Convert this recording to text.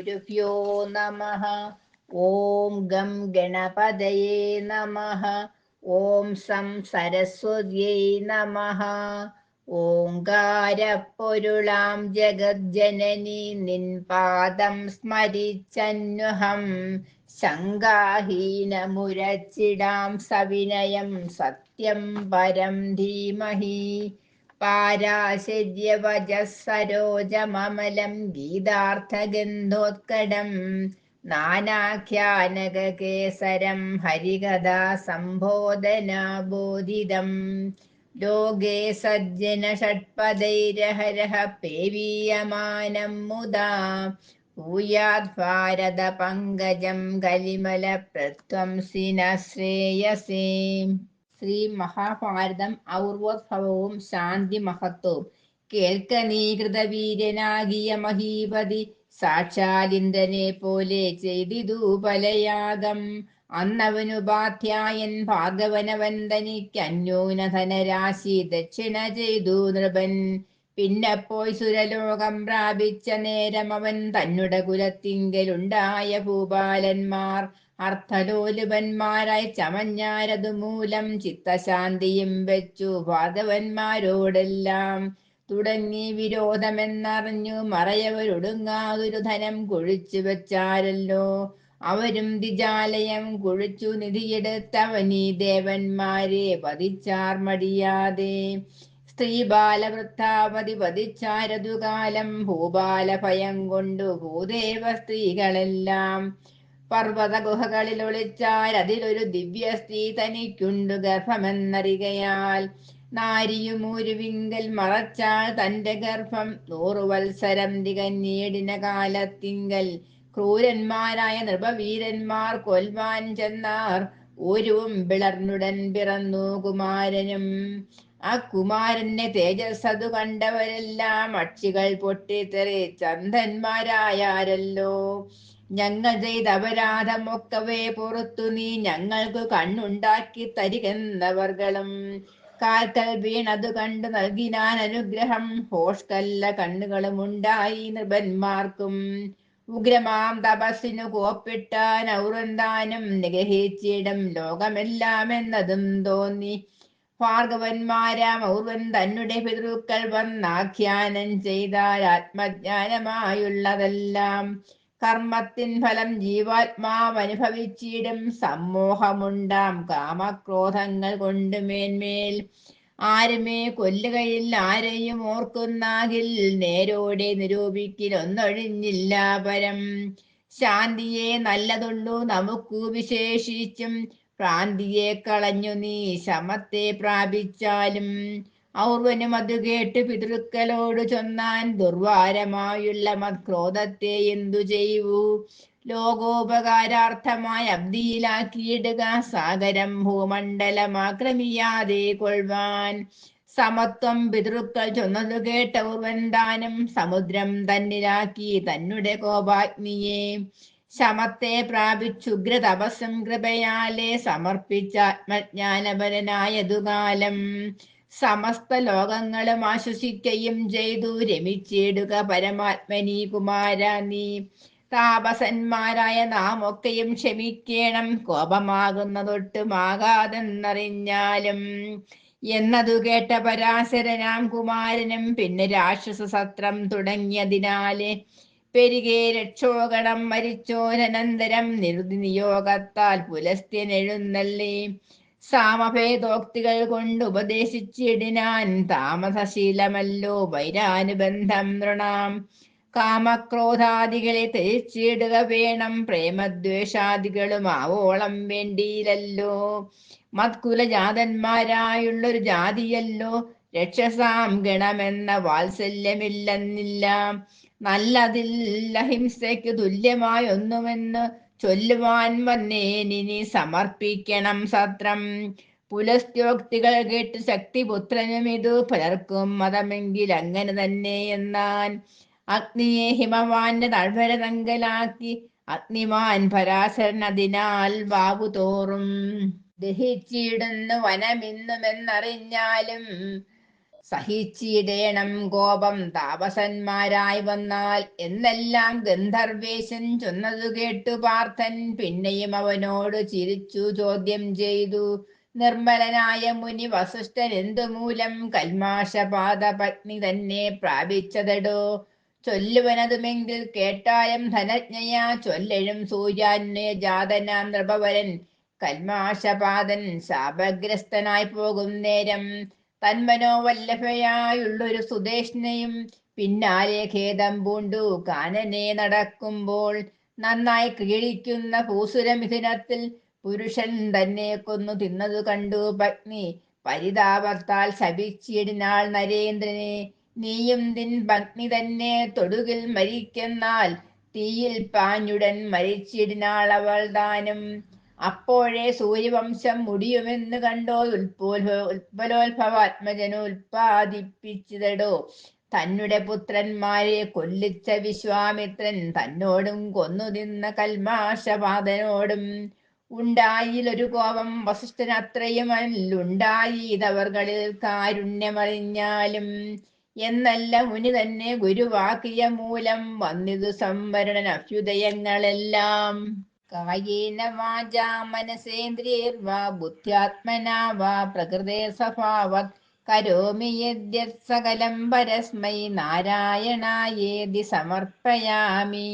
ശ്രീഗുരുഭ്യോ നമഃ. ഓം ഗം ഗണപതയേ നമഃ. ഓം സം സരസ്വത്യൈ നമഃ. ഓംകാരപ്പൊരുളാം ജഗജ്ജനനി നിൻ പാദം സ്മരിച്ചന്വഹം ശങ്കാഹീനമുരച്ചിടാം സവിനയം സത്യം പരം ധീമഹി. പാരാശര്യവചഃസരോജമമലം ഗീതാർത്ഥഗന്ധോത്കടം നാനാഖ്യാനകേസരം ഹരികഥാ സംബോധനാബോധിതം. ലോകേ സജ്ജന ഷട്പദൈരഹരഃ പേവീയമാനം മുദാ ഭൂയാത് ഭാരത പങ്കജം കലിമല പ്രധ്വംസിന ശ്രേയസേ. ശ്രീ മഹാഭാരതം ഔർവോദ്ഭവവും ശാന്തി മഹത്വവും. കേൾക്ക നീ കൃതവീര്യനാകിയ മഹീപതി സാക്ഷാലിന്ദ്രനെ പോലെ ചെയ്തിതു പലയാഗം. അന്നവനുപാധ്യായൻ ഭാർഗവനവൻ തനിക്ക് അന്യൂന ധനരാശി ദക്ഷിണ ചെയ്തു നൃപൻ. പിന്നെ പോയി സുരലോകം പ്രാപിച്ച നേരം അവൻ തന്നുടെ കുലത്തിങ്കലുണ്ടായ ഭൂപാലന്മാർ അർത്ഥലോലുപന്മാരായി ചമഞ്ഞാരതു മൂലം ചിത്തശാന്തിയും വെച്ചു ഭാർഗവന്മാരോടെല്ലാം. തുടങ്ങി വിരോധമെന്നറിഞ്ഞു മറയവരൊടുങ്ങാതൊരു ധനം കുഴിച്ചു വെച്ചാരല്ലോ. അവരും ദ്വിജാലയം കുഴിച്ചു നിധിയെടുത്തവനീ ദേവന്മാരെ വധിച്ചാർ മടിയാതെ. സ്ത്രീ ബാലവൃദ്ധാവധി വധിച്ചാരതു കാലം ഭൂപാല ഭയം കൊണ്ടു ഭൂദേവ സ്ത്രീകളെല്ലാം. പർവ്വത ഗുഹകളിൽ ഒളിച്ചാൽ അതിലൊരു ദിവ്യ സ്ത്രീ തനിക്കുണ്ടു ഗർഭമെന്നറികയാൽ. നാരിയുമൂരുവിങ്കൽ മറച്ചാൽ തന്റെ ഗർഭം 100 വത്സരം തികഞ്ഞേടിന കാലത്തിങ്കൽ ക്രൂരന്മാരായ നൃപവീരന്മാർ കൊൽവാൻ ചെന്നാർ. ഊരുവും പിളർന്നുടൻ പിറന്നു കുമാരനും. ആ കുമാരന്റെ തേജസ്സതു കണ്ടവരെല്ലാം അക്ഷികൾ പൊട്ടിത്തെറിച്ചന്ധന്മാരായാരല്ലോ. ഞങ്ങൾ ചെയ്ത അപരാധമൊക്കവേ പുറത്തു നീ ഞങ്ങൾക്കു കണ്ണുണ്ടാക്കി തരികെന്നവർകളും. കാൽക്കൽ വീണതു കണ്ടു നൽകിനാൻ അനുഗ്രഹം. ഹോഷ്കല്ല കണ്ണുകളും ഉണ്ടായി നൃപന്മാർക്കും. ഉഗ്രമാം തപസ്സിനു കോപ്പിട്ടാൻ ഔറന്താനും നിഗ്രഹിച്ചിടും ലോകമെല്ലാം എന്നതും തോന്നി. ഭാർഗവന്മാരാം ഔർവൻ തന്നുടെ പിതൃക്കൾ വന്നാഖ്യാനം ചെയ്താൽ ആത്മജ്ഞാനമായുള്ളതെല്ലാം. കർമ്മത്തിൻ ഫലം ജീവാത്മാവനുഭവിച്ചിടും. സമ്മോഹമുണ്ടാം കാമക്രോധങ്ങൾ കൊണ്ട് മേന്മേൽ. ആരുമേ കൊല്ലുകയില്ല ആരെയും ഓർക്കുന്നാകിൽ നേരോടെ നിരൂപിക്കിലൊന്നൊഴിഞ്ഞില്ല പരം. ശാന്തിയെ നല്ലതുള്ളൂ നമുക്കു വിശേഷിച്ചും. ഭ്രാന്തിയെ കളഞ്ഞു നീ ശമത്തെ പ്രാപിച്ചാലും. ഔർവനും അത് കേട്ട് പിതൃക്കളോട് ചൊന്നാൻ ദുർവാരമായുള്ള മത്ക്രോധത്തെ എന്തു ചെയ്യൂ. ലോകോപകാരാർത്ഥമായി അബ്ദിയിലാക്കിയിടുക സാഗരം ഭൂമണ്ഡലമാക്രമിയാതെ കൊള്ളുവാൻ. സമത്വം പിതൃക്കൾ ചൊന്നതു കേട്ട ഔർവൻ താനും സമുദ്രം തന്നിലാക്കി തന്നുടെ കോപാഗ്നിയെ. ശമത്തെ പ്രാപിച്ചുഗ്ര തപസ്സും കൃപയാലെ സമർപ്പിച്ച ആത്മജ്ഞാനപരനായതു കാലം. സമസ്ത ലോകങ്ങളും ആശ്വസിക്കുകയും ചെയ്തു രമിച്ചിടുക പരമാത്മനി കുമാര നീ. താപസന്മാരായ നാം ഒക്കെയും ക്ഷമിക്കേണം കോപമാകുന്നതൊട്ടുമാകാതെന്നറിഞ്ഞാലും. എന്നതു കേട്ട പരാശരനാം കുമാരനും പിന്നെ രാക്ഷസ സത്രം തുടങ്ങിയതിനാലെ പെരുകെ രക്ഷോഗണം. മരിച്ചോരനന്തരം നിയോഗത്താൽ പുലസ്ത്യനെഴുന്നള്ളി സാമഭേദോക്തികൾ കൊണ്ട് ഉപദേശിച്ചിടിനാൻ. താമസശീലമല്ലോ വൈരാനുബന്ധം നൃണാം. കാമക്രോധാദികളെ ത്യജിച്ചിടുക വേണം. പ്രേമദ്വേഷാദികളും ആവോളം വേണ്ടിയില്ലല്ലോ. മത്കുലജാതന്മാരായുള്ളൊരു ജാതിയല്ലോ രക്ഷസാം ഗണമെന്ന വാത്സല്യമില്ലെന്നില്ല. നല്ലതിൽ അഹിംസയ്ക്ക് തുല്യമായൊന്നുമെന്ന് ചൊല്ലുവാൻ വന്നേനിനി സമർപ്പിക്കണം സത്രം. പുലസ്ത്യോക്തികൾ കേട്ട് ശക്തിപുത്രനും ഇതു പലർക്കും മതമെങ്കിൽ അങ്ങനെ തന്നെ എന്നാൻ. അഗ്നിയെ ഹിമവാന്റെ താഴ്വര തങ്കലാക്കി അഗ്നിമാൻ പരാശരൻ അതിനാൽ വാവു തോറും ദഹിച്ചിടുന്നു വനമിന്നുമെന്നറിഞ്ഞാലും. സഹിച്ചിടേണം കോപം താപസന്മാരായി വന്നാൽ എന്നെല്ലാം ഗന്ധർവേശൻ ചൊന്നതു കേട്ടു പാർത്ഥൻ പിന്നെയും അവനോട് ചിരിച്ചു ചോദ്യം ചെയ്തു. നിർമ്മലനായ മുനി വസിഷ്ഠൻ എന്തുമൂലം കൽമാഷപാത പത്നി തന്നെ പ്രാപിച്ചതടോ? ചൊല്ലുവനതുമെങ്കിൽ കേട്ടാലും ധനജ്ഞയാ ചൊല്ലഴും സൂര്യാന്വയ ജാതനാം നൃപവരൻ കൽമാഷപാതൻ ശാപഗ്രസ്തനായി പോകും നേരം തന്മനോവല്ലഭയായുള്ളൊരു സുദേഷ്ണയും പിന്നാലെ ഖേദം പൂണ്ടു കാനനെ നടക്കുമ്പോൾ നന്നായി കീഴിക്കുന്ന ഭൂസുരമിഥുനത്തിൽ പുരുഷൻ തന്നെ കൊന്നു തിന്നതു കണ്ടു പത്നി പരിതാപത്താൽ ശപിച്ചിടിനാൾ നരേന്ദ്രനെ. നീയും നിൻ പത്നി തന്നെ തൊടുകിൽ മരിക്കെന്നാൽ തീയിൽ പാഞ്ഞുടൻ മരിച്ചിടിനാൾ അവൾ താനും. അപ്പോഴേ സൂര്യവംശം മുടിയുമെന്ന് കണ്ടോ ഉത്പലോത്ഭവാത്മജനു ഉത്പാദിപ്പിച്ചിതടോ? തന്നെ പുത്രന്മാരെ കൊല്ലിച്ച വിശ്വാമിത്രൻ തന്നോടും കൊന്നു നിന്ന കൽമാഷപാതനോടും ഉണ്ടായിലൊരു കോപം വസിഷ്ഠനത്രയും ഉണ്ടായിതവർകളിൽ കാരുണ്യമറിഞ്ഞാലും എന്നല്ല മുനി തന്നെ ഗുരുവാക്കിയ മൂലം വന്നിതു സംവരണൻ അഭ്യുദയങ്ങളെല്ലാം. കായേന വാചാ മനസേന്ദ്രിയർവാ ബുദ്ധ്യാത്മനാ വാ പ്രകൃതേ സ്വഭാവത് കരോമി യദ്യത് സകലം പരസ്മൈ നാരായണായേതി സമർപ്പയാമി.